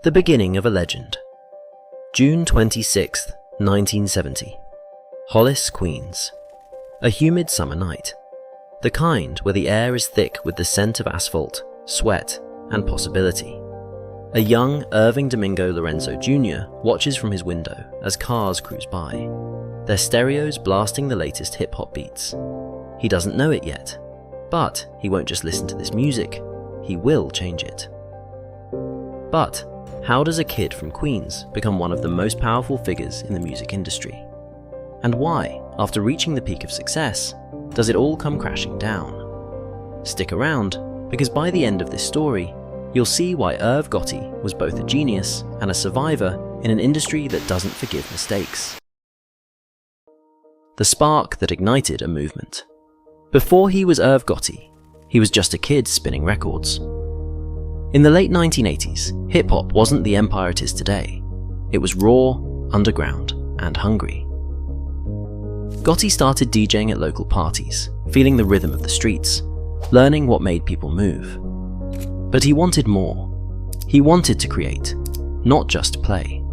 The beginning of a legend. June 26, 1970. Hollis, Queens. A humid summer night. The kind where the air is thick with the scent of asphalt, sweat, and possibility. A young Irving Domingo Lorenzo Jr. watches from his window as cars cruise by, their stereos blasting the latest hip-hop beats. He doesn't know it yet, but he won't just listen to this music, he will change it. But how does a kid from Queens become one of the most powerful figures in the music industry? And why, after reaching the peak of success, does it all come crashing down? Stick around, because by the end of this story, you'll see why Irv Gotti was both a genius and a survivor in an industry that doesn't forgive mistakes. The spark that ignited a movement. Before he was Irv Gotti, he was just a kid spinning records. In the late 1980s, hip-hop wasn't the empire it is today. It was raw, underground, and hungry. Gotti started DJing at local parties, feeling the rhythm of the streets, learning what made people move. But he wanted more. He wanted to create, not just play.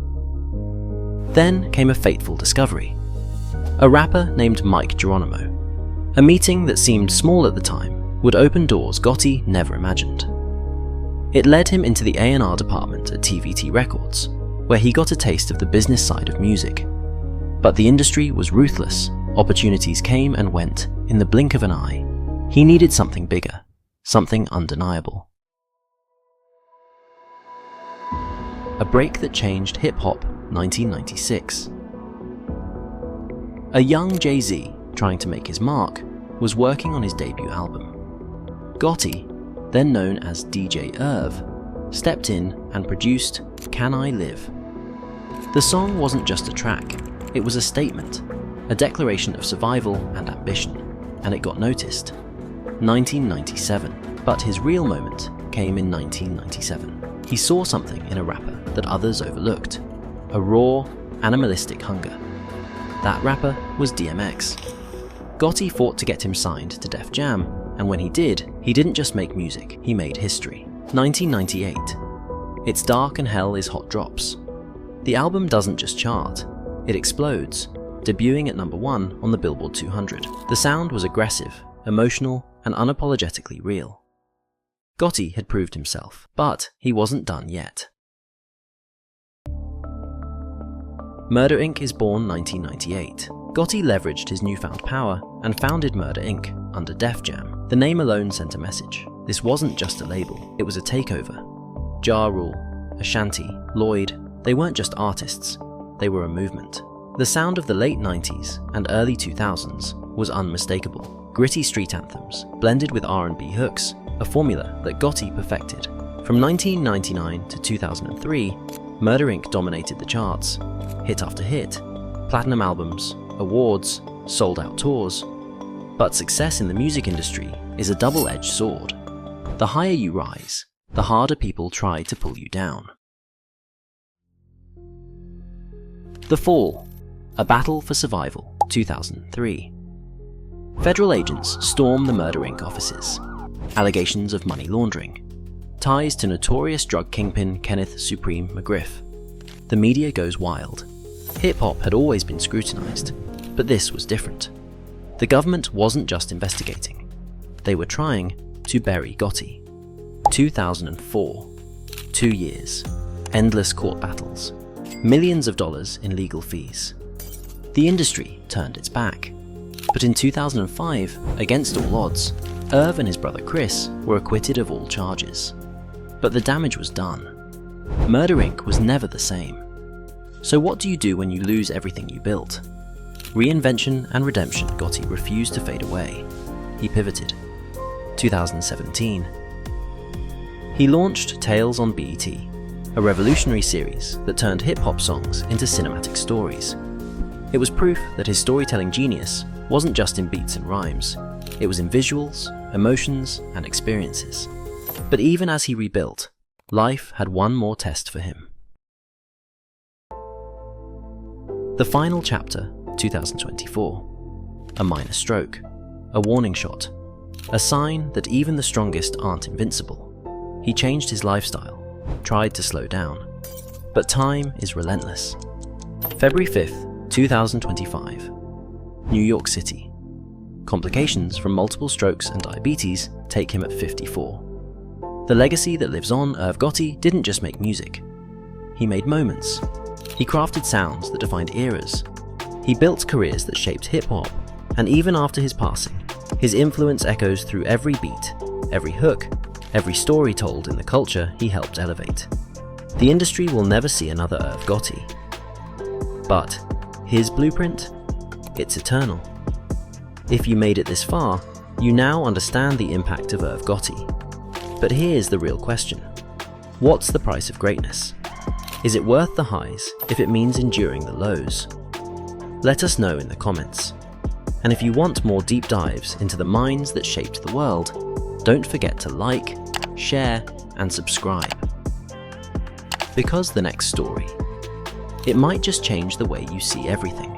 Then came a fateful discovery. A rapper named Mike Geronimo. A meeting that seemed small at the time would open doors Gotti never imagined. It led him into the A&R department at TVT Records, where he got a taste of the business side of music. But the industry was ruthless. Opportunities came and went in the blink of an eye. He needed something bigger, something undeniable. A break that changed hip-hop, 1996. A young Jay-Z, trying to make his mark, was working on his debut album. Gotti, then known as DJ Irv, stepped in and produced Can I Live? The song wasn't just a track, it was a statement, a declaration of survival and ambition, and it got noticed. 1997, but his real moment came in 1997. He saw something in a rapper that others overlooked, a raw, animalistic hunger. That rapper was DMX. Gotti fought to get him signed to Def Jam, and when he did, he didn't just make music, he made history. 1998. It's Dark and Hell is Hot drops. The album doesn't just chart, it explodes, debuting at number 1 on the Billboard 200. The sound was aggressive, emotional, and unapologetically real. Gotti had proved himself, but he wasn't done yet. Murder Inc. is born 1998. Gotti leveraged his newfound power and founded Murder Inc. under Def Jam. The name alone sent a message. This wasn't just a label, it was a takeover. Ja Rule, Ashanti, Lloyd, they weren't just artists, they were a movement. The sound of the late 90s and early 2000s was unmistakable. Gritty street anthems, blended with R&B hooks, a formula that Gotti perfected. From 1999 to 2003, Murder Inc. dominated the charts. Hit after hit, platinum albums, awards, sold-out tours. But success in the music industry is a double-edged sword. The higher you rise, the harder people try to pull you down. The Fall, a battle for survival, 2003. Federal agents storm the Murder Inc. offices. Allegations of money laundering. Ties to notorious drug kingpin Kenneth Supreme McGriff. The media goes wild. Hip-hop had always been scrutinized, but this was different. The government wasn't just investigating. They were trying to bury Gotti. 2004. 2 years. Endless court battles. Millions of dollars in legal fees. The industry turned its back. But in 2005, against all odds, Irv and his brother Chris were acquitted of all charges. But the damage was done. Murder Inc. was never the same. So what do you do when you lose everything you built? Reinvention and redemption Gotti refused to fade away. He pivoted. 2017. He launched Tales on BET, a revolutionary series that turned hip-hop songs into cinematic stories. It was proof that his storytelling genius wasn't just in beats and rhymes, it was in visuals, emotions, and experiences. But even as he rebuilt, life had one more test for him. The final chapter, 2024. A minor stroke, a warning shot, a sign that even the strongest aren't invincible. He changed his lifestyle, tried to slow down, But time is relentless. February 5th, 2025. New York City. Complications from multiple strokes and diabetes take him at 54. The legacy that lives on, Irv Gotti didn't just make music. He made moments. He crafted sounds that defined eras. He built careers that shaped hip-hop, and even after his passing, his influence echoes through every beat, every hook, every story told in the culture he helped elevate. The industry will never see another Irv Gotti. But his blueprint? It's eternal. If you made it this far, you now understand the impact of Irv Gotti. But here's the real question. What's the price of greatness? Is it worth the highs if it means enduring the lows? Let us know in the comments. And if you want more deep dives into the minds that shaped the world, don't forget to like, share, and subscribe. Because the next story, it might just change the way you see everything.